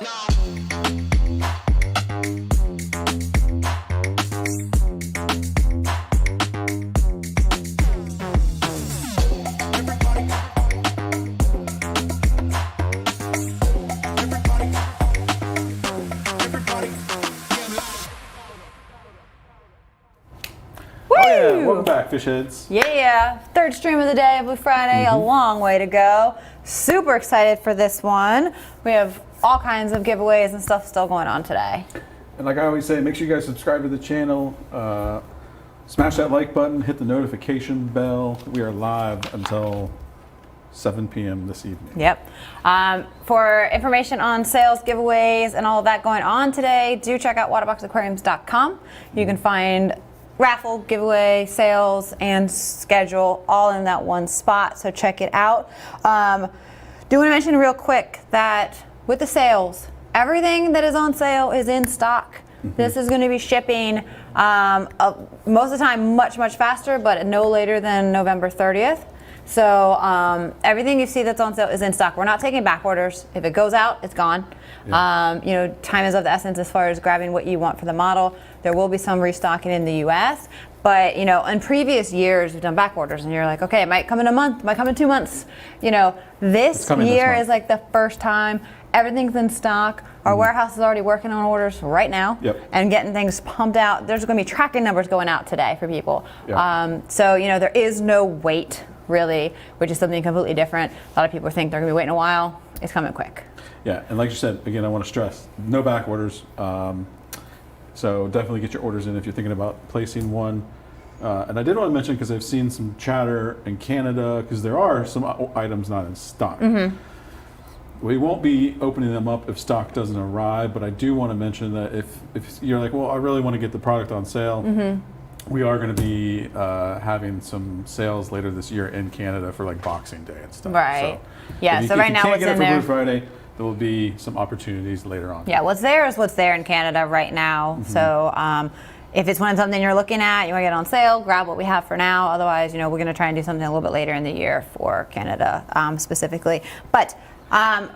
Welcome back, fish heads. Yeah, third stream of the day, Blue Friday, a long way to go. Super excited for this one. We have all kinds of giveaways and stuff still going on today. And like I always say, make sure you guys subscribe to the channel, smash that like button, hit the notification bell. We are live until 7 p.m. this evening. Yep. For information on sales, giveaways, and all of that going on today, do check out waterboxaquariums.com. You can find raffle, giveaway, sales, and schedule all in that one spot, so check it out. Do want to mention real quick that with the sales, everything that is on sale is in stock. This is going to be shipping most of the time much faster, but no later than November 30th. So everything you see that's on sale is in stock. We're not taking back orders. If it goes out, it's gone. Yeah. You know, time is of the essence as far as grabbing what you want for the model. There will be some restocking in the U.S., but you know, in previous years we've done back orders, and you're like, okay, it might come in a month, it might come in 2 months. You know, this year is like the first time everything's in stock. Our warehouse is already working on orders right now and getting things pumped out. There's going to be tracking numbers going out today for people. So you know, there is no wait really, which is something completely different. A lot of people think they're going to be waiting a while. It's coming quick. Yeah, and like you said, again, I want to stress, no back orders. So definitely get your orders in if you're thinking about placing one. And I did want to mention, because I've seen some chatter in Canada, because there are some items not in stock. We won't be opening them up if stock doesn't arrive, but I do want to mention that if you're like, well, I really want to get the product on sale, we are going to be having some sales later this year in Canada for like Boxing Day and stuff. Right. So yeah, so right now what's in there. Blue there. Friday, there will be some opportunities later on. Yeah, what's there is what's there in Canada right now. So if it's something you're looking at, you want to get on sale, grab what we have for now. Otherwise, you know, we're going to try and do something a little bit later in the year for Canada specifically. But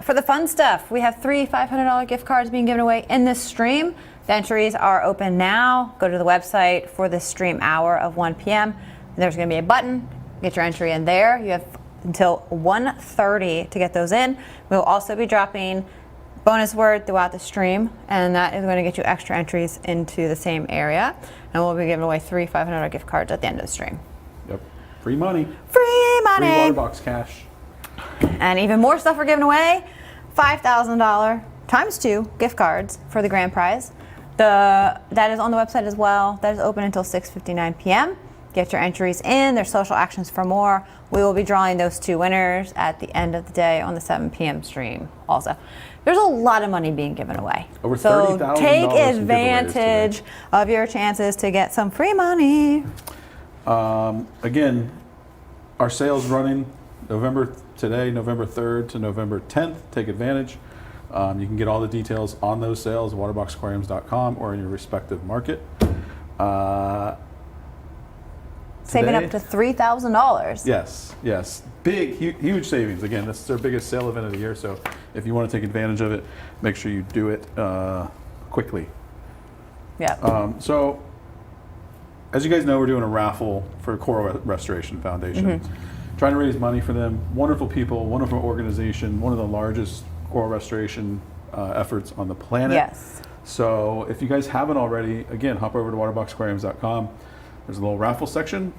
for the fun stuff, we have 3 $500 gift cards being given away in this stream. The entries are open now. Go to the website for the stream hour of 1 p.m. There's going to be a button. Get your entry in there. You have until 1:30 to get those in. We'll also be dropping bonus word throughout the stream, and that is going to get you extra entries into the same area. And we'll be giving away 3 $500 gift cards at the end of the stream. Yep. Free money. Free money. Free Waterbox cash. And even more stuff we're giving away. $5,000 times 2 gift cards for the grand prize. That is on the website as well. That is open until 6:59 p.m. Get your entries in. There's social actions for more. We will be drawing those 2 winners at the end of the day on the 7 p.m. stream also. There's a lot of money being given away. Over $30,000. So take advantage of your chances to get some free money. Again, our sales running November 3rd to November 10th. Take advantage. You can get all the details on those sales at waterboxaquariums.com or in your respective market. Saving up to $3,000. Yes. Big, huge savings. Again, this is our biggest sale event of the year, so if you want to take advantage of it, make sure you do it quickly. Yeah. So, as you guys know, we're doing a raffle for Coral Restoration Foundation. Trying to raise money for them. Wonderful people, wonderful organization, one of the largest coral restoration efforts on the planet. Yes. So if you guys haven't already, again, hop over to waterboxaquariums.com. There's a little raffle section.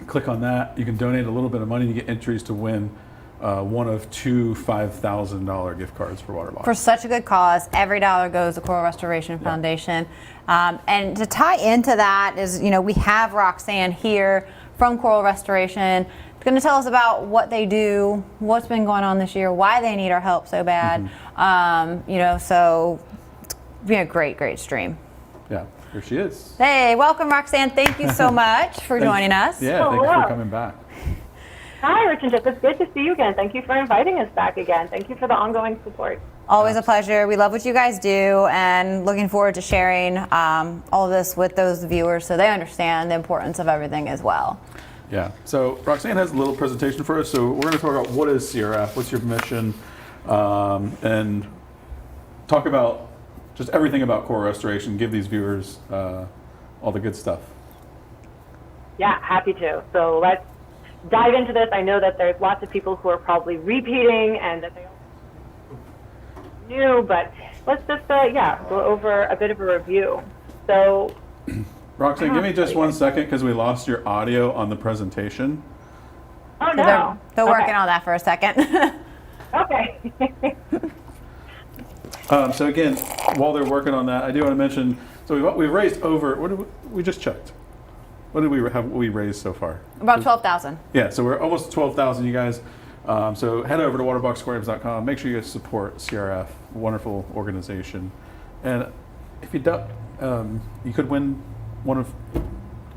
Click on that. You can donate a little bit of money to get entries to win one of 2 $5,000 gift cards for Waterbox. For such a good cause. Every dollar goes to Coral Restoration Foundation. And to tie into that is, you know, we have Roxanne here from Coral Restoration. She's going to tell us about what they do, what's been going on this year, why they need our help so bad. You know, so it's been a great stream. Yeah, here she is. Hey, welcome Roxanne. Thank you so much for joining us. Yeah, thank you for coming back. Hi, Rich and Jeff. It's good to see you again. Thank you for inviting us back again. Thank you for the ongoing support. Always a pleasure. We love what you guys do, and looking forward to sharing all of this with those viewers so they understand the importance of everything as well. Yeah, so Roxanne has a little presentation for us. So we're going to talk about what is CRF, what's your mission, and talk about just everything about coral restoration, give these viewers all the good stuff. Yeah, happy to. So let's dive into this. I know that there's lots of people who are probably repeating and that they all new, but let's just, go over a bit of a review. So, Roxanne, give me just 1 second because we lost your audio on the presentation. oh no. They're working on that for a second. Okay. So again, while they're working on that, I do want to mention, so we've raised over, what did we just checked? What did we raised so far? About 12,000. Yeah, so we're almost 12,000, you guys. So head over to waterboxaquariums.com. Make sure you guys support CRF, wonderful organization. And if you don't, you could win one of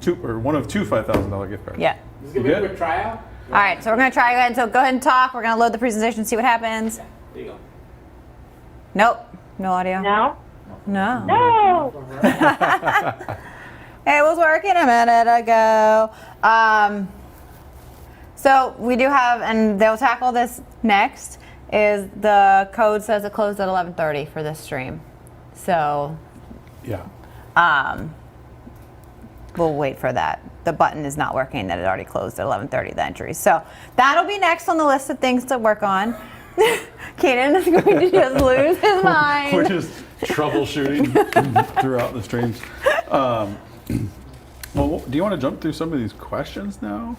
two $5,000 gift cards. Yeah. Let's give it a quick tryout. All right, so we're going to try again. So go ahead and talk. We're going to load the presentation, see what happens. There you go. Nope, no audio. No? No. No! It was working a minute ago. So we do have, and they'll tackle this next, is the code says it closed at 11:30 for this stream. So Yeah. we'll wait for that. The button is not working, that it already closed at 11:30, the entries. So that'll be next on the list of things to work on. Keenan is going to just lose his mind. We're just troubleshooting throughout the streams. Well, do you want to jump through some of these questions now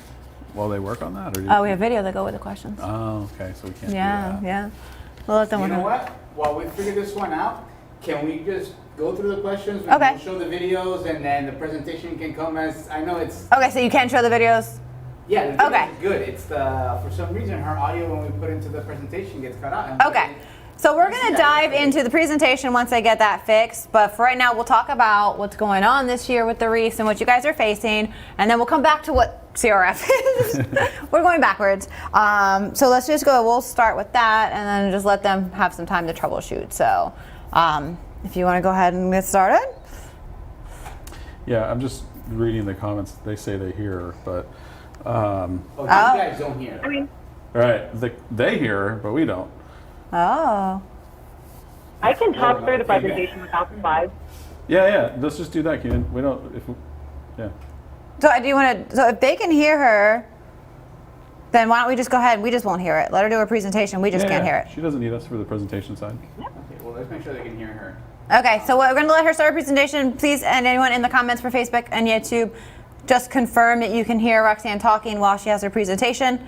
while they work on that? Or Oh, we have video that go with the questions. Oh, okay, so we can't Yeah, do that. yeah. We'll let them You work know on it. what? While we figure this one out, can we just go through the questions? Okay. We'll show the videos and then the presentation can come as, I know it's, Okay, so you can show the videos? yeah, the Okay. video's good. It's for some reason, her audio when we put into the presentation gets cut out. And Okay. So we're going to dive into the presentation once I get that fixed. But for right now, we'll talk about what's going on this year with the reefs and what you guys are facing. And then we'll come back to what CRF is. We're going backwards. So let's just go. We'll start with that and then just let them have some time to troubleshoot. So if you want to go ahead and get started. Yeah, I'm just reading the comments. They say they hear, but Oh, you guys don't hear. I mean, right, they hear, but we don't. Oh. I can talk through the presentation without the slides. Yeah. Let's just do that, Keenan. We don't. Yeah. So do you want to? So if they can hear her, then why don't we just go ahead? We just won't hear it. Let her do her presentation. We just can't hear it. She doesn't need us for the presentation side. Okay, well, let's make sure they can hear her. Okay, so we're going to let her start her presentation. Please, and anyone in the comments for Facebook and YouTube, just confirm that you can hear Roxanne talking while she has her presentation.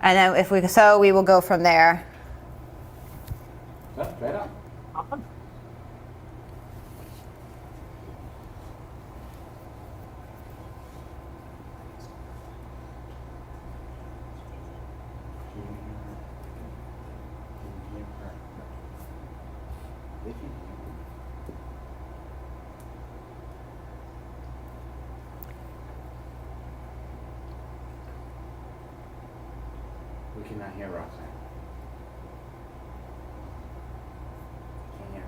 And then if we will go from there. Try it out. Awesome. We cannot hear Roxanne. Can't hear.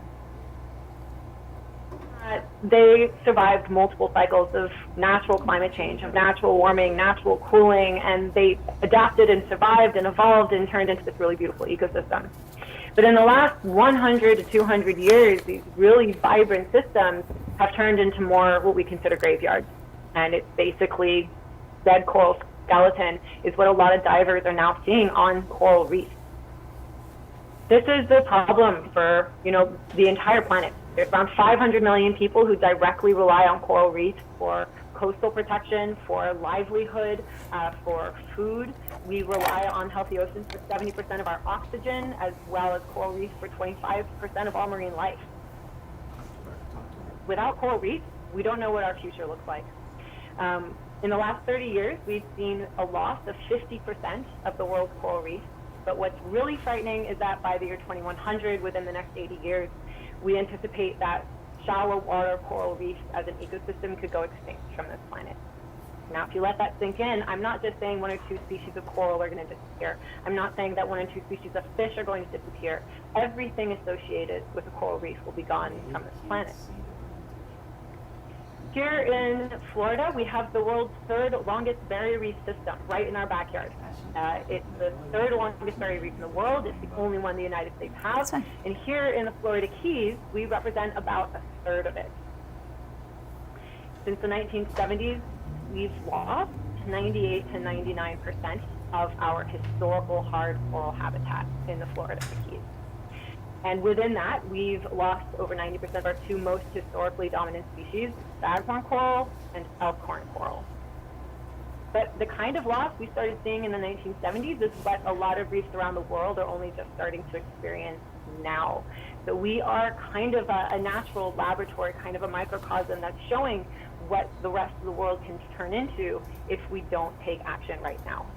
They survived multiple cycles of natural climate change, of natural warming, natural cooling, and they adapted and survived and evolved and turned into this really beautiful ecosystem. But in the last 100 to 200 years, these really vibrant systems have turned into more what we consider graveyards. And it's basically dead coral skeleton is what a lot of divers are now seeing on coral reefs. This is the problem for, the entire planet. There's around 500 million people who directly rely on coral reefs for coastal protection, for livelihood, for food. We rely on healthy oceans for 70% of our oxygen, as well as coral reefs for 25% of all marine life. Without coral reefs, we don't know what our future looks like. In the last 30 years, we've seen a loss of 50% of the world's coral reefs. But what's really frightening is that by the year 2100, within the next 80 years, we anticipate that shallow water coral reefs as an ecosystem could go extinct from this planet. Now, if you let that sink in, I'm not just saying 1 or 2 species of coral are going to disappear. I'm not saying that 1 or 2 species of fish are going to disappear. Everything associated with a coral reef will be gone from this planet. Here in Florida, we have the world's third longest barrier reef system right in our backyard. It's the third longest barrier reef in the world. It's the only one the United States has. And here in the Florida Keys, we represent about a third of it. Since the 1970s, we've lost 98 to 99% of our historical hard coral habitat in the Florida Keys. And within that, we've lost over 90% of our two most historically dominant species, staghorn coral and elkhorn coral. But the kind of loss we started seeing in the 1970s is what a lot of reefs around the world are only just starting to experience now. So we are kind of a natural laboratory, kind of a microcosm that's showing what the rest of the world can turn into if we don't take action right now.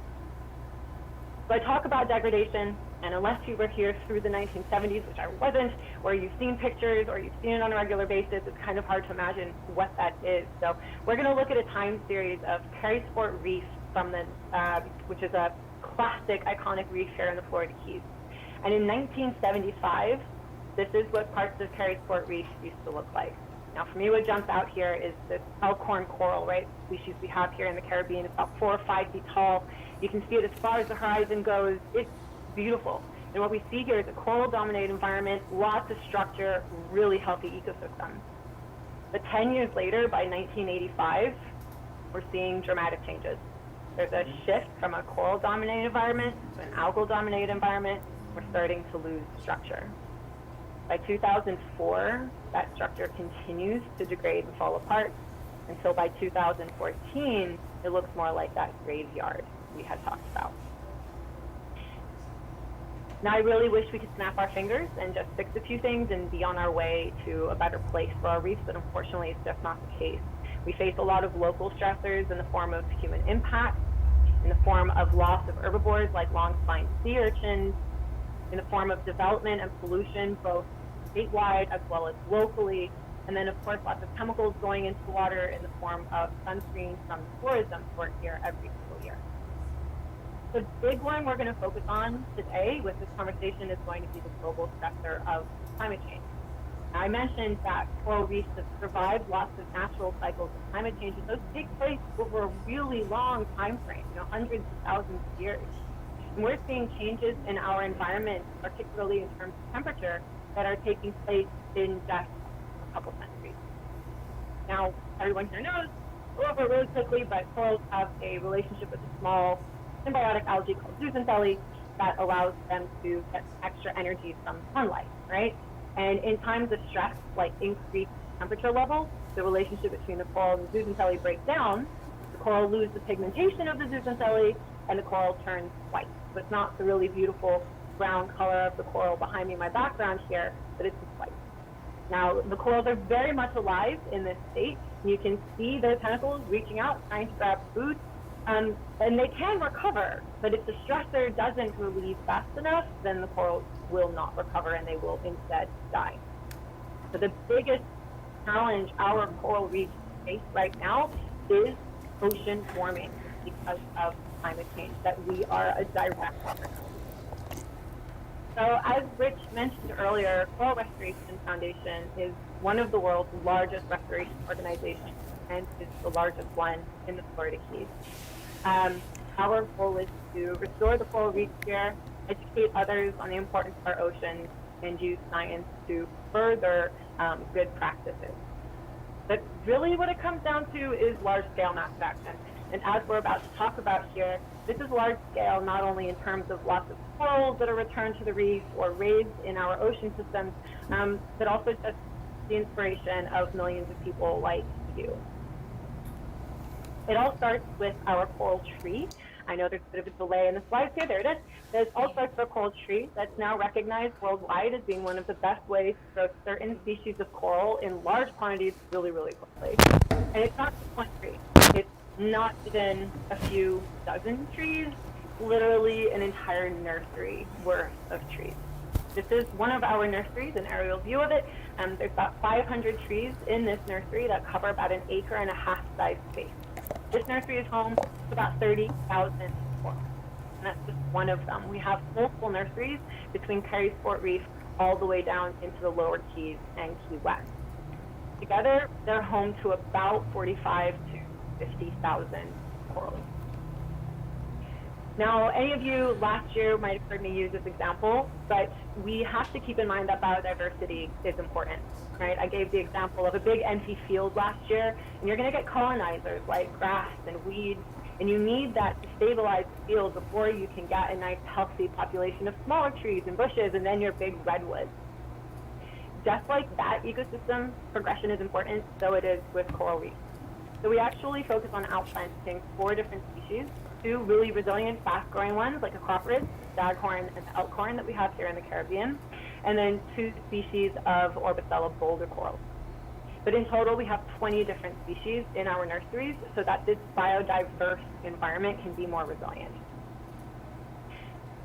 So I talk about degradation, and unless you were here through the 1970s, which I wasn't, or you've seen pictures or you've seen it on a regular basis, it's kind of hard to imagine what that is. So we're going to look at a time series of Perrysport Reef from the, which is a classic, iconic reef here in the Florida Keys. And in 1975, this is what parts of Perrysport Reef used to look like. Now, for me, what jumps out here is this elkhorn coral, right? Species we have here in the Caribbean. It's about 4 or 5 feet tall. You can see it as far as the horizon goes. It's beautiful. And what we see here is a coral-dominated environment, lots of structure, really healthy ecosystem. But 10 years later, by 1985, we're seeing dramatic changes. There's a shift from a coral-dominated environment to an algal-dominated environment. We're starting to lose structure. By 2004, that structure continues to degrade and fall apart until by 2014, it looks more like that graveyard we had talked about. Now, I really wish we could snap our fingers and just fix a few things and be on our way to a better place for our reefs, but unfortunately, it's just not the case. We face a lot of local stressors in the form of human impact, in the form of loss of herbivores like long-spined sea urchins, in the form of development and pollution, both statewide as well as locally, and then of course lots of chemicals going into the water in the form of sunscreen from the tourism port here every single year. The big one we're going to focus on today with this conversation is going to be the global stressor of climate change. Now, I mentioned that coral reefs have survived lots of natural cycles of climate change, and those take place over a really long time frame, hundreds of thousands of years. And we're seeing changes in our environment, particularly in terms of temperature, that are taking place in just a couple centuries. Now, everyone here knows, go over it really quickly, but corals have a relationship with a small symbiotic algae called zooxanthellae that allows them to get extra energy from sunlight, right? And in times of stress, like increased temperature levels, the relationship between the coral and the zooxanthellae breaks down, the coral loses the pigmentation of the zooxanthellae, and the coral turns white. So it's not the really beautiful brown color of the coral behind me in my background here, but it's just white. Now, the corals are very much alive in this state. You can see their tentacles reaching out, trying to grab food, and they can recover, but if the stressor doesn't relieve fast enough, then the corals will not recover and they will instead die. So the biggest challenge our coral reefs face right now is ocean warming because of climate change that we are a direct part of. So as Rich mentioned earlier, Coral Restoration Foundation is one of the world's largest restoration organizations and is the largest one in the Florida Keys. Our goal is to restore the coral reefs here, educate others on the importance of our oceans, and use science to further good practices. But really what it comes down to is large-scale massive action. And as we're about to talk about here, this is large-scale not only in terms of lots of corals that are returned to the reef or raised in our ocean systems, but also just the inspiration of millions of people like you. It all starts with our coral tree. I know there's a bit of a delay in the slides here. There it is. It all starts with a coral tree that's now recognized worldwide as being one of the best ways to grow certain species of coral in large quantities really, really quickly. And it's not just one tree. It's not even a few dozen trees, literally an entire nursery worth of trees. This is one of our nurseries, an aerial view of it. There's about 500 trees in this nursery that cover about an acre and a half size space. This nursery is home to about 30,000 corals, and that's just one of them. We have multiple nurseries between Perrysport Reef all the way down into the lower Keys and Key West. Together, they're home to about 45 to 50,000 corals. Now, any of you last year might have heard me use this example, but we have to keep in mind that biodiversity is important, right? I gave the example of a big empty field last year, and you're going to get colonizers like grass and weeds, and you need that to stabilize the field before you can get a nice, healthy population of smaller trees and bushes, and then your big redwoods. Just like that ecosystem progression is important, so it is with coral reefs. So we actually focus on outplanting 4 different species, 2 really resilient, fast-growing ones like acroporid, staghorn, and the elkhorn that we have here in the Caribbean, and then 2 species of Orbicella boulder corals. But in total, we have 20 different species in our nurseries so that this biodiverse environment can be more resilient.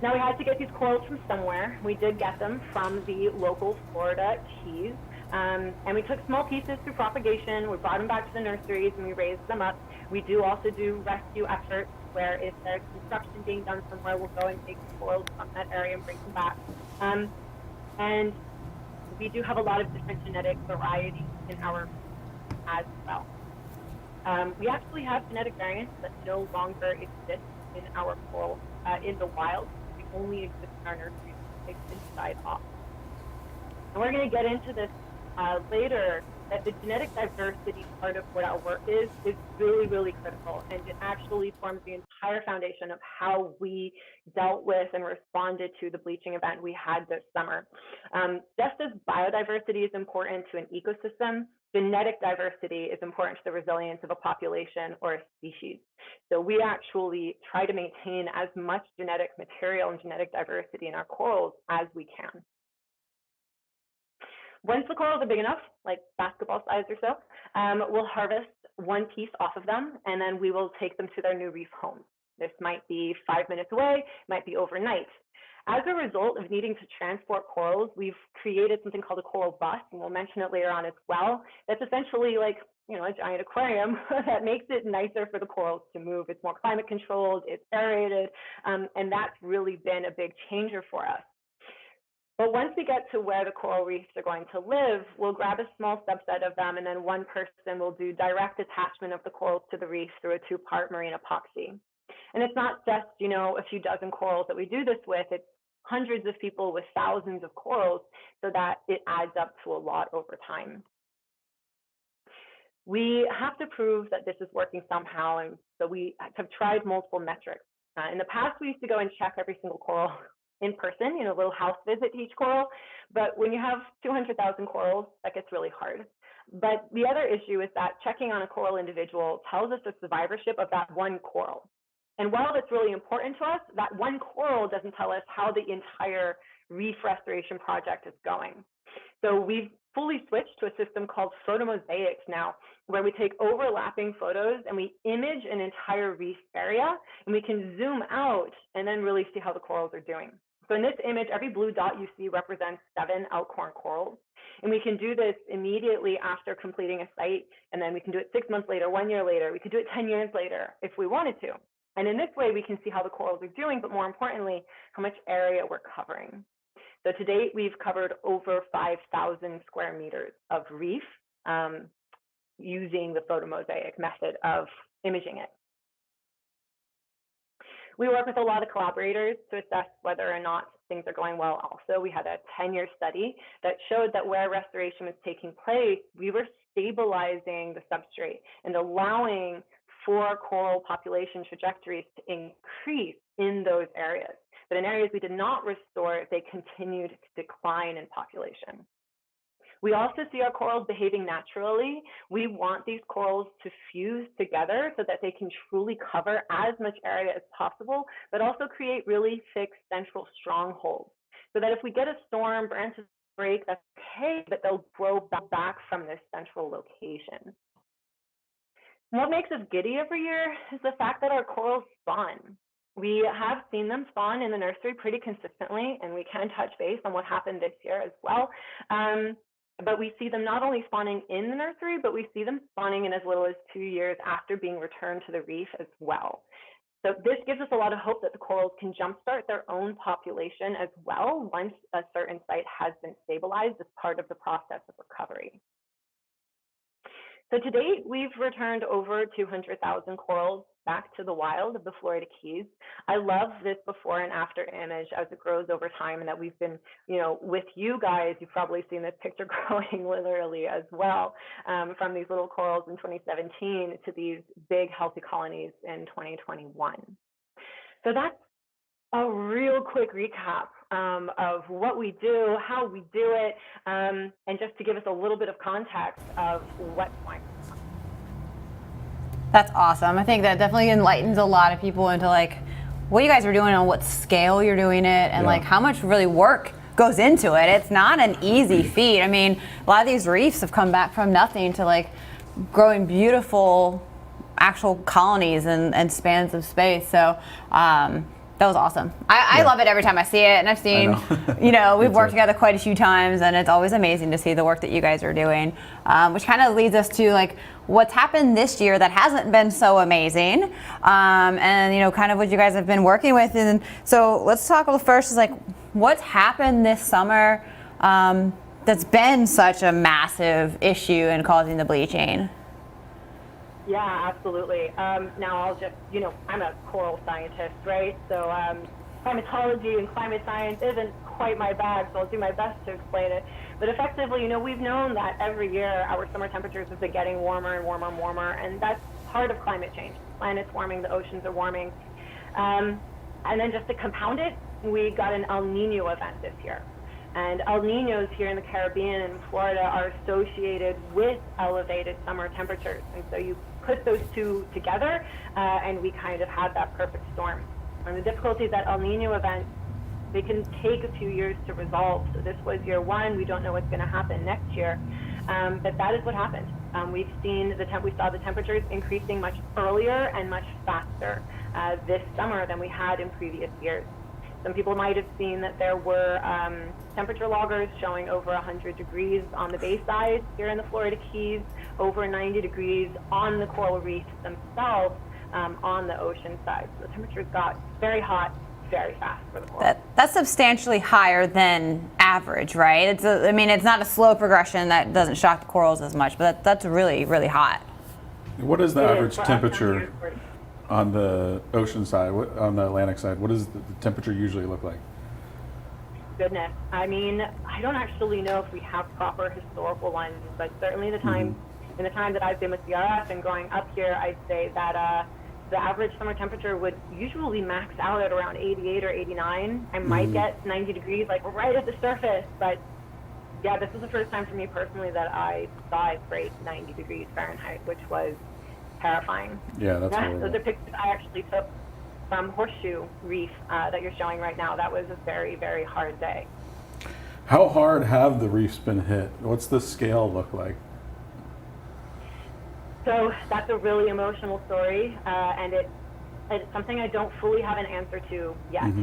Now, we had to get these corals from somewhere. We did get them from the local Florida Keys. And we took small pieces through propagation. We brought them back to the nurseries and we raised them up. We do also do rescue efforts where if there's construction being done somewhere, we'll go and take the corals from that area and bring them back. And we do have a lot of different genetic varieties in our as well. We actually have genetic variants that no longer exist in our coral in the wild. They only exist in our nurseries. They inside off. And we're going to get into this later, that the genetic diversity part of what our work is really, really critical, and it actually forms the entire foundation of how we dealt with and responded to the bleaching event we had this summer. Just as biodiversity is important to an ecosystem, genetic diversity is important to the resilience of a population or a species. So we actually try to maintain as much genetic material and genetic diversity in our corals as we can. Once the corals are big enough, like basketball size or so, we'll harvest 1 piece off of them, and then we will take them to their new reef homes. This might be 5 minutes away, might be overnight. As a result of needing to transport corals, we've created something called a coral bus, and we'll mention it later on as well. That's essentially like, you know, a giant aquarium that makes it nicer for the corals to move. It's more climate controlled, it's aerated, and that's really been a big changer for us. But once we get to where the coral reefs are going to live, we'll grab a small subset of them, and then one person will do direct attachment of the corals to the reef through a 2-part marine epoxy. And it's not just, you know, a few dozen corals that we do this with, it's hundreds of people with thousands of corals, so that it adds up to a lot over time. We have to prove that this is working somehow, and so we have tried multiple metrics. In the past, we used to go and check every single coral in person, you know, a little house visit to each coral. But when you have 200,000 corals, that gets really hard. But the other issue is that checking on a coral individual tells us the survivorship of that one coral. And while that's really important to us, that one coral doesn't tell us how the entire reef restoration project is going. So we've fully switched to a system called photomosaics now, where we take overlapping photos and we image an entire reef area, and we can zoom out and then really see how the corals are doing. So in this image, every blue dot you see represents 7 elkhorn corals. And we can do this immediately after completing a site, and then we can do it 6 months later, 1 year later. We could do it 10 years later if we wanted to. And in this way, we can see how the corals are doing, but more importantly, how much area we're covering. So to date, we've covered over 5,000 square meters of reef using the photomosaic method of imaging it. We work with a lot of collaborators to assess whether or not things are going well also. We had a 10-year study that showed that where restoration was taking place, we were stabilizing the substrate and allowing for coral population trajectories to increase in those areas. But in areas we did not restore, they continued to decline in population. We also see our corals behaving naturally. We want these corals to fuse together so that they can truly cover as much area as possible, but also create really fixed central strongholds. So that if we get a storm, branches break, that's okay, but they'll grow back from this central location. And what makes us giddy every year is the fact that our corals spawn. We have seen them spawn in the nursery pretty consistently, and we can touch base on what happened this year as well. But we see them not only spawning in the nursery, but we see them spawning in as little as 2 years after being returned to the reef as well. So this gives us a lot of hope that the corals can jumpstart their own population as well once a certain site has been stabilized as part of the process of recovery. So to date, we've returned over 200,000 corals back to the wild of the Florida Keys. I love this before and after image as it grows over time, and that we've been, with you guys, you've probably seen this picture growing literally as well, from these little corals in 2017 to these big healthy colonies in 2021. So that's a real quick recap of what we do, how we do it, and just to give us a little bit of context of what's going on. That's awesome. I think that definitely enlightens a lot of people into like what you guys are doing, on what scale you're doing it, and like how much really work goes into it. It's not an easy feat. I mean, a lot of these reefs have come back from nothing to like growing beautiful actual colonies and spans of space. So that was awesome. I love it every time I see it, and I've seen, we've worked together quite a few times, and it's always amazing to see the work that you guys are doing, which kind of leads us to like what's happened this year that hasn't been so amazing, and kind of what you guys have been working with. And so let's talk about first is like what's happened this summer that's been such a massive issue and causing the bleaching. Yeah, absolutely. Now I'll just, I'm a coral scientist, right? So climatology and climate science isn't quite my bag, so I'll do my best to explain it. But effectively, we've known that every year our summer temperatures have been getting warmer and warmer and warmer, and that's part of climate change. The planet's warming, the oceans are warming. And then just to compound it, we got an El Nino event this year. And El Ninos here in the Caribbean and Florida are associated with elevated summer temperatures. And so you put those two together, and we kind of had that perfect storm. And the difficulty is that El Nino events, they can take a few years to resolve. So this was year one. We don't know what's going to happen next year, but that is what happened. We saw the temperatures increasing much earlier and much faster this summer than we had in previous years. Some people might have seen that there were temperature loggers showing over 100 degrees on the bay side here in the Florida Keys, over 90 degrees on the coral reefs themselves on the ocean side. So the temperatures got very hot very fast for the coral. That's substantially higher than average, right? It's not a slow progression that doesn't shock the corals as much, but that's really, really hot. What is the average temperature on the ocean side, on the Atlantic side? What does the temperature usually look like? Goodness. I don't actually know if we have proper historical ones, but certainly in the time that I've been with CRF and growing up here, I'd say that the average summer temperature would usually max out at around 88 or 89. I might get 90 degrees, like right at the surface, but yeah, this was the first time for me personally that I saw it break 90 degrees Fahrenheit, which was terrifying. Yeah, that's horrible. Those are pictures I actually took from Horseshoe Reef that you're showing right now. That was a very, very hard day. How hard have the reefs been hit? What's the scale look like? So that's a really emotional story, and it's something I don't fully have an answer to yet.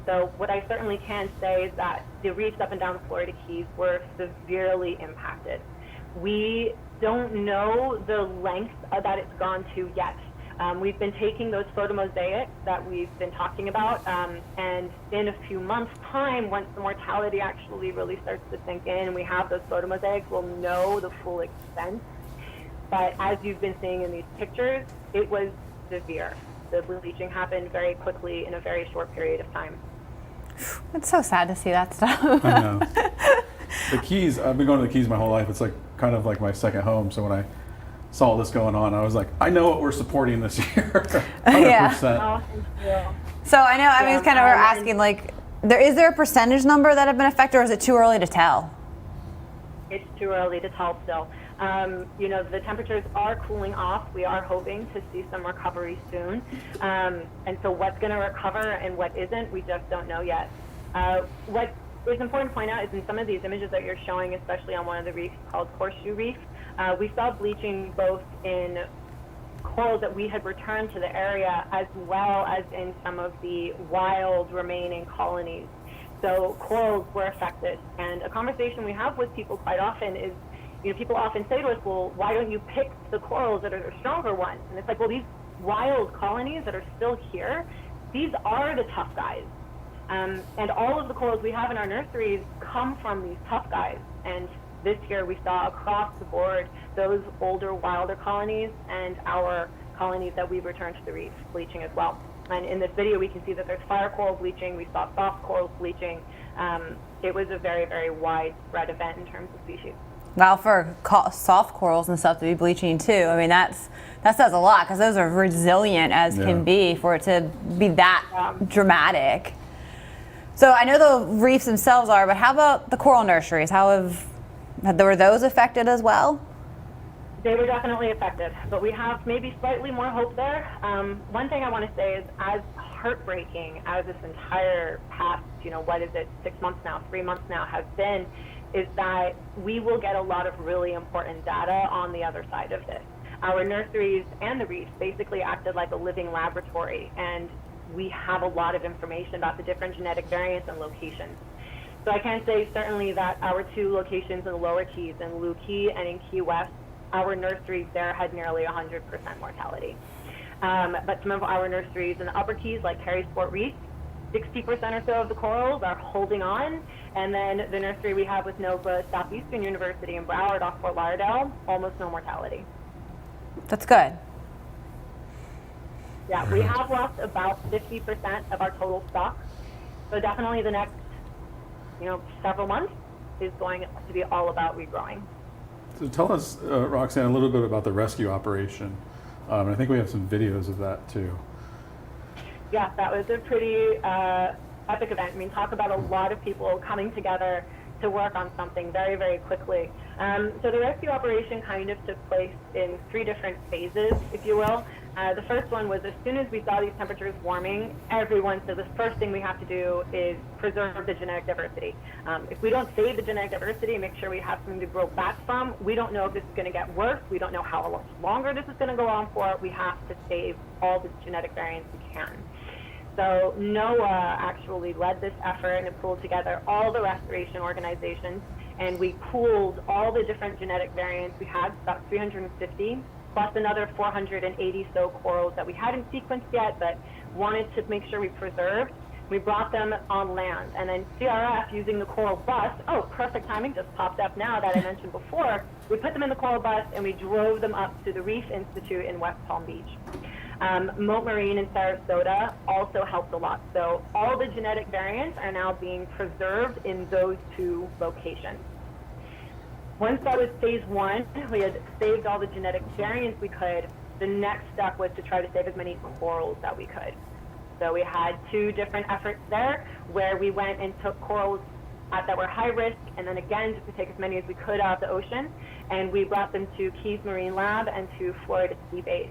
So what I certainly can say is that the reefs up and down the Florida Keys were severely impacted. We don't know the length that it's gone to yet. We've been taking those photomosaics that we've been talking about, and in a few months' time, once the mortality actually really starts to sink in and we have those photomosaics, we'll know the full extent. But as you've been seeing in these pictures, it was severe. The bleaching happened very quickly in a very short period of time. It's so sad to see that stuff. I know. The Keys, I've been going to the Keys my whole life. It's like kind of like my second home. So when I saw this going on, I was like, I know what we're supporting this year. 100%. Oh, thank you. So I know, it's kind of we're asking, like, is there a percentage number that have been affected, or is it too early to tell? It's too early to tell still. The temperatures are cooling off. We are hoping to see some recovery soon. And so what's going to recover and what isn't, we just don't know yet. What is important to point out is in some of these images that you're showing, especially on one of the reefs called Horseshoe Reef, we saw bleaching both in corals that we had returned to the area as well as in some of the wild remaining colonies. So corals were affected. And a conversation we have with people quite often is, people often say to us, well, why don't you pick the corals that are the stronger ones? And it's like, well, these wild colonies that are still here, these are the tough guys. And all of the corals we have in our nurseries come from these tough guys. And this year we saw across the board those older, wilder colonies and our colonies that we've returned to the reef bleaching as well. And in this video, we can see that there's fire coral bleaching. We saw soft corals bleaching. It was a very, very widespread event in terms of species. Well, for soft corals and stuff to be bleaching too, I mean, that says a lot, because those are resilient as can be, for it to be that dramatic. So I know the reefs themselves are, but how about the coral nurseries? Were those affected as well? They were definitely affected, but we have maybe slightly more hope there. One thing I want to say is, as heartbreaking as this entire past, 6 months now, 3 months now has been, is that we will get a lot of really important data on the other side of this. Our nurseries and the reefs basically acted like a living laboratory, and we have a lot of information about the different genetic variants and locations. So I can say certainly that our 2 locations in the Lower Keys, in Looe Key and in Key West, our nurseries there had nearly 100% mortality. But some of our nurseries in the Upper Keys, like Terry Sport Reef, 60% or so of the corals are holding on. And then the nursery we have with Nova Southeastern University in Broward off Fort Lauderdale, almost no mortality. That's good. Yeah, we have lost about 50% of our total stock. So definitely the next, several months is going to be all about regrowing. So tell us, Roxanne, a little bit about the rescue operation. I think we have some videos of that too. Yeah, that was a pretty epic event. I mean, talk about a lot of people coming together to work on something very, very quickly. So the rescue operation kind of took place in 3 different phases, if you will. The first one was, as soon as we saw these temperatures warming, everyone said the first thing we have to do is preserve the genetic diversity. If we don't save the genetic diversity and make sure we have something to grow back from, we don't know if this is going to get worse. We don't know how much longer this is going to go on for. We have to save all the genetic variants we can. So NOAA actually led this effort and pulled together all the restoration organizations, and we pooled all the different genetic variants. We had about 350, plus another 480 so corals that we hadn't sequenced yet, but wanted to make sure we preserved. We brought them on land, and then CRF, using the coral bus, perfect timing, just popped up now that I mentioned before, we put them in the coral bus and we drove them up to the Reef Institute in West Palm Beach. Moat Marine in Sarasota also helped a lot. So all the genetic variants are now being preserved in those 2 locations. Once that was phase 1, we had saved all the genetic variants we could. The next step was to try to save as many corals that we could. So we had 2 different efforts there, where we went and took corals that were high risk, and then again just to take as many as we could out of the ocean, and we brought them to Keys Marine Lab and to Florida Sea Base.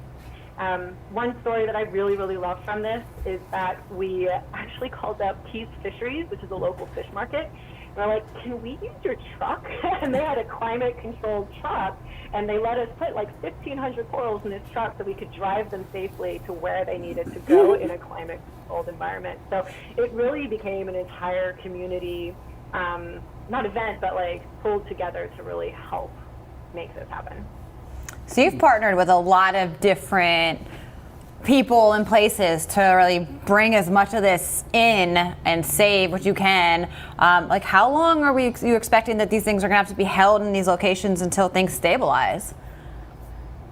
One story that I really, really love from this is that we actually called up Keys Fisheries, which is a local fish market. And we're like, can we use your truck? And they had a climate-controlled truck, and they let us put like 1,500 corals in this truck so we could drive them safely to where they needed to go in a climate-controlled environment. So it really became an entire community, not event, but like pulled together to really help make this happen. So you've partnered with a lot of different people and places to really bring as much of this in and save what you can. Like, how long are you expecting that these things are going to have to be held in these locations until things stabilize?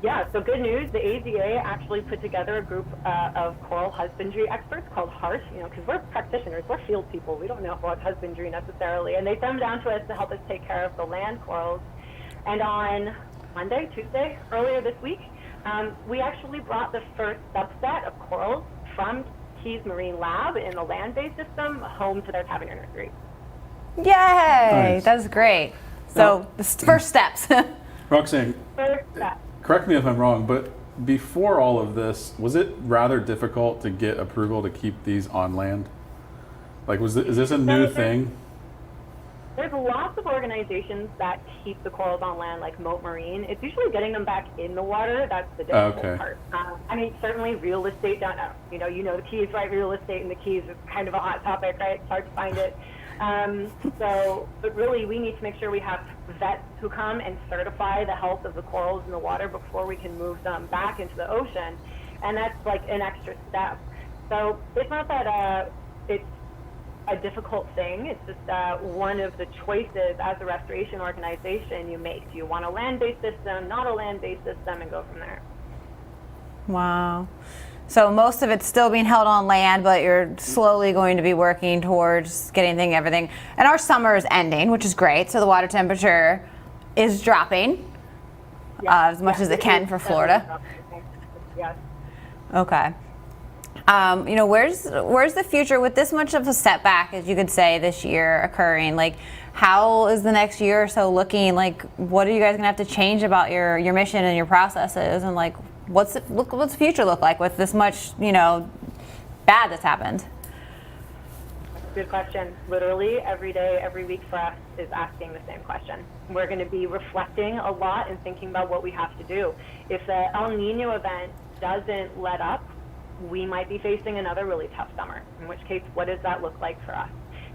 Yeah, so good news. The AZA actually put together a group of coral husbandry experts called HEART, because we're practitioners, we're field people. We don't know about husbandry necessarily. And they sent them down to us to help us take care of the land corals. And on Monday, Tuesday, earlier this week, we actually brought the first subset of corals from Keys Marine Lab in the land-based system home to their tavener nursery. Yay! Nice. That's great. So the first steps. Roxanne, First step. correct me if I'm wrong, but before all of this, was it rather difficult to get approval to keep these on land? Like, is this a new thing? There's lots of organizations that keep the corals on land, like Moat Marine. It's usually getting them back in the water that's the difficult part. I mean, certainly real estate down, you know the Keys, right? Real estate in the Keys is kind of a hot topic, right? It's hard to find it. But really, we need to make sure we have vets who come and certify the health of the corals in the water before we can move them back into the ocean, and that's like an extra step. So it's not that it's a difficult thing. It's just one of the choices as a restoration organization you make. Do you want a land-based system, not a land-based system, and go from there. Wow. So most of it's still being held on land, but you're slowly going to be working towards getting everything. And our summer is ending, which is great. So the water temperature is dropping as much as it can for Florida. Yes. Okay. Where's the future with this much of a setback, as you could say, this year occurring? Like, how is the next year or so looking? Like, what are you guys gonna have to change about your mission and your processes? And like, what's the future look like with this much, bad that's happened? Good question. Literally every day, every week for us is asking the same question. We're going to be reflecting a lot and thinking about what we have to do. If the El Nino event doesn't let up, we might be facing another really tough summer, in which case, what does that look like for us?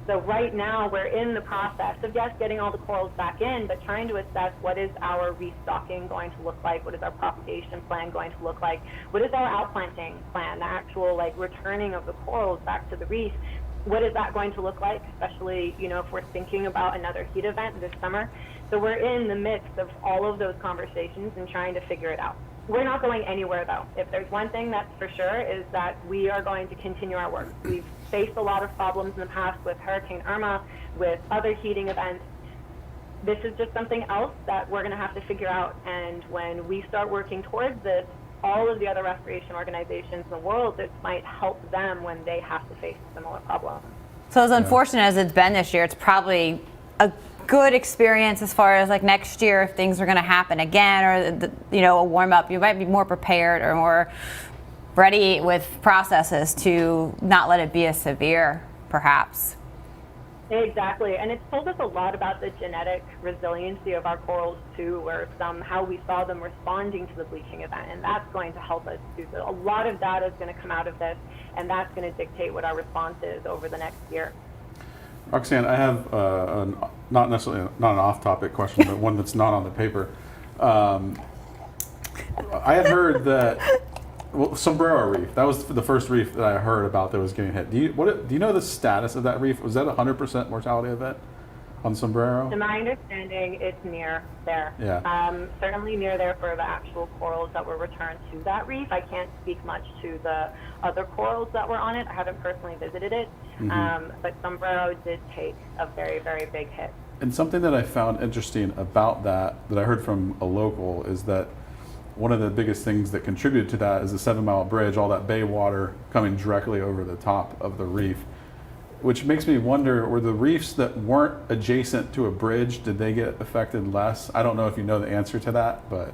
So right now, we're in the process of, yes, getting all the corals back in, but trying to assess what is our restocking going to look like, what is our propagation plan going to look like, what is our outplanting plan, the actual returning of the corals back to the reef. What is that going to look like, especially, if we're thinking about another heat event this summer? So we're in the midst of all of those conversations and trying to figure it out. We're not going anywhere, though. If there's one thing that's for sure is that we are going to continue our work. We've faced a lot of problems in the past with Hurricane Irma, with other heating events. This is just something else that we're going to have to figure out. And when we start working towards this, all of the other restoration organizations in the world, this might help them when they have to face a similar problem. So as unfortunate as it's been this year, it's probably a good experience as far as next year if things are going to happen again, or a warm up. You might be more prepared or more ready with processes to not let it be as severe, perhaps. Exactly, and it's told us a lot about the genetic resiliency of our corals too, where how we saw them responding to the bleaching event, and that's going to help us too. So a lot of data is going to come out of this, and that's going to dictate what our response is over the next year. Roxanne, I have not necessarily not an off-topic question, but one that's not on the paper. I had heard that Sombrero Reef, that was the first reef that I heard about that was getting hit. Do you know the status of that reef? Was that a 100% mortality event on Sombrero? To my understanding, it's near there. Yeah. Certainly near there for the actual corals that were returned to that reef. I can't speak much to the other corals that were on it. I haven't personally visited it. But Sombrero did take a very, very big hit. And something that I found interesting about that I heard from a local, is that one of the biggest things that contributed to that is the 7 Mile Bridge, all that bay water coming directly over the top of the reef, which makes me wonder, were the reefs that weren't adjacent to a bridge, did they get affected less? I don't know if you know the answer to that, but...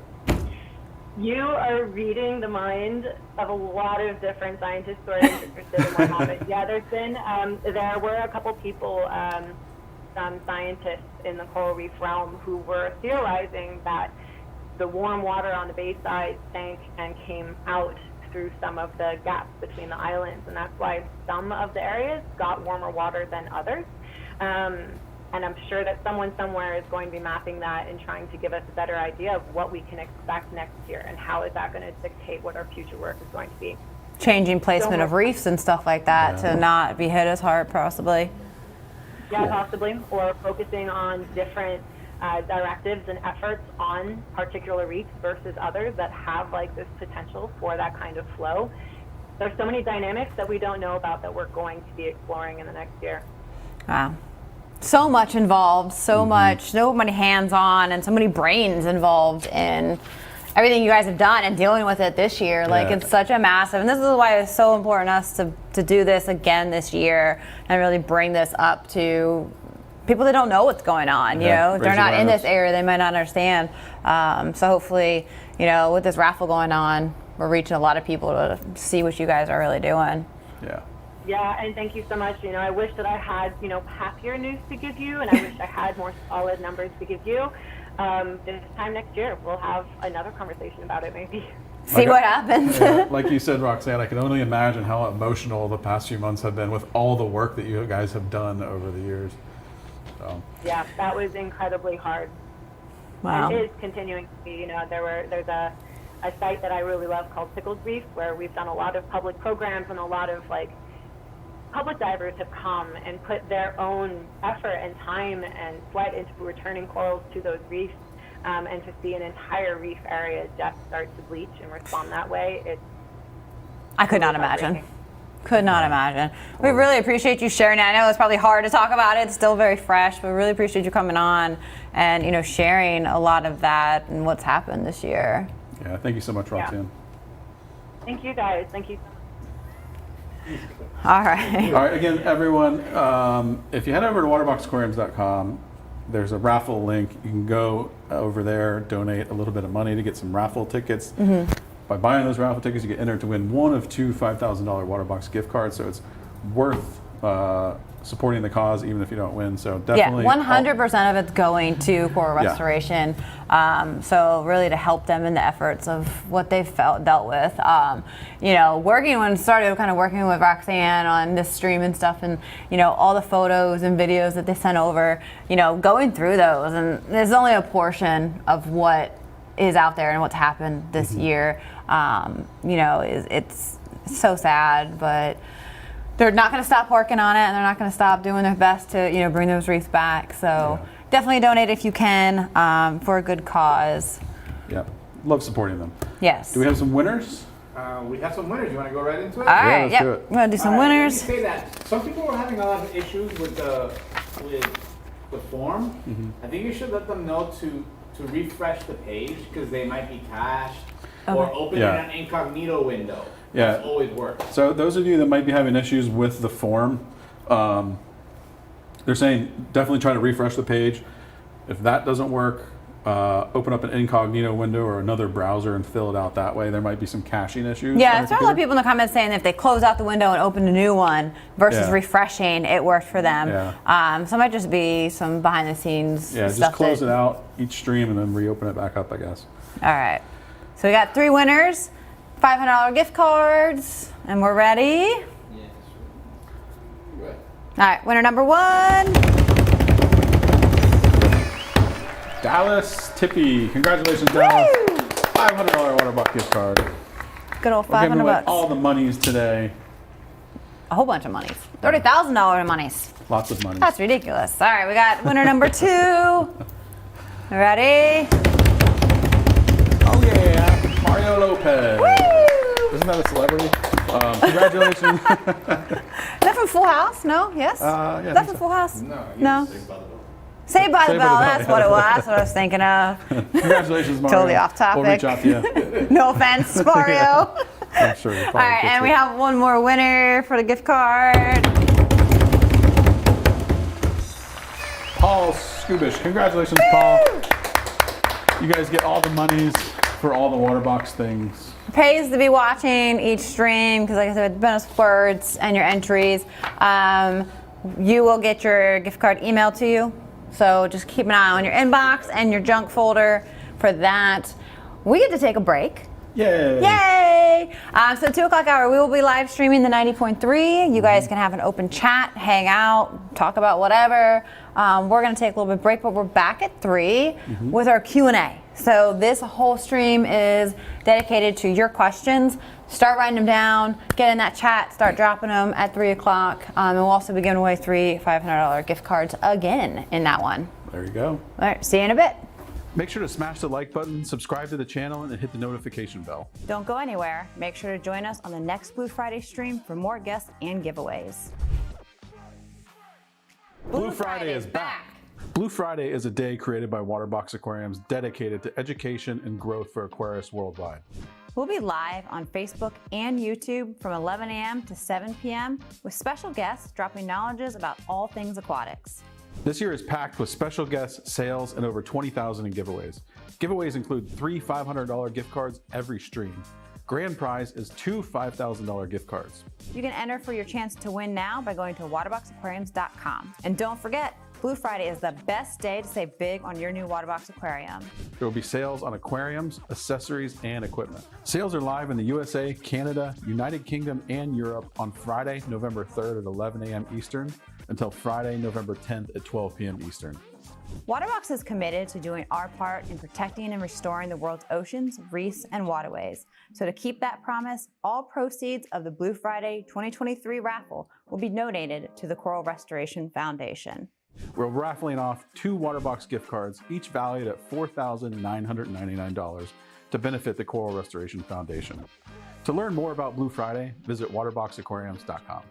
You are reading the mind of a lot of different scientists who are interested in what happened. Yeah, there were a couple people, some scientists in the coral reef realm, who were theorizing that the warm water on the bay side sank and came out through some of the gaps between the islands, and that's why some of the areas got warmer water than others. And I'm sure that someone somewhere is going to be mapping that and trying to give us a better idea of what we can expect next year and how is that going to dictate what our future work is going to be. Changing placement of reefs and stuff like that to not be hit as hard, possibly. Yeah, possibly, or focusing on different directives and efforts on particular reefs versus others that have this potential for that kind of flow. There's so many dynamics that we don't know about that we're going to be exploring in the next year. Wow. So much involved, so many hands-on, and so many brains involved in everything you guys have done and dealing with it this year. It's such a massive, and this is why it's so important to us to do this again this year and really bring this up to people that don't know what's going on. They're not in this area, they might not understand. So hopefully, with this raffle going on, we're reaching a lot of people to see what you guys are really doing. Yeah, and thank you so much. I wish that I had, happier news to give you, and I wish I had more solid numbers to give you. This time next year, we'll have another conversation about it, maybe. See what happens. Like you said, Roxanne, I can only imagine how emotional the past few months have been with all the work that you guys have done over the years. So. Yeah, that was incredibly hard. Wow. And it is continuing to be. There's a site that I really love called Pickles Reef, where we've done a lot of public programs and a lot of public divers have come and put their own effort and time and sweat into returning corals to those reefs, and to see an entire reef area just start to bleach and respond that way, it's I could not imagine. Could not imagine. We really appreciate you sharing it. I know it's probably hard to talk about it. It's still very fresh, but we really appreciate you coming on and, you know, sharing a lot of that and what's happened this year. Yeah, thank you so much, Roxanne. Thank you guys. Thank you. All right. All right, again, everyone, if you head over to waterboxaquariums.com, there's a raffle link. You can go over there, donate a little bit of money to get some raffle tickets. By buying those raffle tickets, you get entered to win one of two $5,000 Waterbox gift cards. So it's worth supporting the cause, even if you don't win. So definitely, 100% of it's going to coral restoration. So really to help them in the efforts of what they've dealt with. You know, started working with Roxanne on this stream and stuff, and you know, all the photos and videos that they sent over. You know, going through those, and there's only a portion of what is out there and what's happened this year. You know, it's so sad, but they're not going to stop working on it, and they're not going to stop doing their best to, you know, bring those reefs back. So definitely donate if you can, for a good cause. Yeah, love supporting them. Yes. Do we have some winners? We have some winners. You want to go right into it? All right. let's Yep. do it. We're going to do some All right, winners. Let me say that some people are having a lot of issues with the form. I think you should let them know to refresh the page, because they might be cached, or open an incognito window. Yeah. That's always works. So those of you that might be having issues with the form, they're saying definitely try to refresh the page. If that doesn't work, open up an incognito window or another browser and fill it out that way. There might be some caching issues. Yeah, there's a lot of people in the comments saying if they close out the window and open a new one versus refreshing, it worked for them. So it might just be some behind the scenes stuff. Just close it out each stream and then reopen it back up, I guess. All right. So we got 3 winners, $500 gift cards, and we're ready. Yes. Good. All right, winner number 1. Dallas Tippy. Congratulations, Dallas. Woo! $500 Waterbox gift card. Good old We're giving away $500. all the monies today. A whole bunch of monies. $30,000 in monies. Lots of money. That's ridiculous. All right, we got winner number 2. Ready? Oh yeah, Mario Lopez. Woo! Isn't that a celebrity? Congratulations. Is that from Full House? No? Yes? Is yeah, that from Full House? No. Saved by the Saved by the Bell. Bell, That's yeah. what it was. That's what I was thinking of. Congratulations, Mario. Totally off topic. We'll reach out to you. No offense, Mario. I'm sure you'll All probably right, get and to we it. have one more winner for the gift card. Paul Skubish. Congratulations, Paul. You guys get all the monies for all the Waterbox things. Pays to be watching each stream because, like I said, bonus words and your entries. You will get your gift card emailed to you. So just keep an eye on your inbox and your junk folder for that. We get to take a break. Yay! Yay! So 2 o'clock hour, we will be live streaming the 90.3. You guys can have an open chat, hang out, talk about whatever. We're going to take a little bit break, but we're back at 3 with our Q&A. So this whole stream is dedicated to your questions. Start writing them down, get in that chat, start dropping them at 3 o'clock. And we'll also be giving away 3 $500 gift cards again in that one. There you go. All right, see you in a bit. Make sure to smash the like button, subscribe to the channel, and hit the notification bell. Don't go anywhere. Make sure to join us on the next Blue Friday stream for more guests and giveaways. Blue Friday is back. Blue Friday is a day created by Waterbox Aquariums dedicated to education and growth for aquarists worldwide. We'll be live on Facebook and YouTube from 11 a.m. to 7 p.m. with special guests dropping knowledges about all things aquatics. This year is packed with special guests, sales, and over 20,000 in giveaways. Giveaways include 3 $500 gift cards every stream. Grand prize is 2 $5,000 gift cards. You can enter for your chance to win now by going to waterboxaquariums.com. And don't forget, Blue Friday is the best day to save big on your new Waterbox aquarium. There will be sales on aquariums, accessories, and equipment. Sales are live in the USA, Canada, United Kingdom, and Europe on Friday, November 3rd at 11 a.m. Eastern. until Friday, November 10th at 12 p.m. Eastern. Waterbox is committed to doing our part in protecting and restoring the world's oceans, reefs, and waterways. So to keep that promise, all proceeds of the Blue Friday 2023 raffle will be donated to the Coral Restoration Foundation. We're raffling off 2 Waterbox gift cards, each valued at $4,999 to benefit the Coral Restoration Foundation. To learn more about Blue Friday, visit waterboxaquariums.com.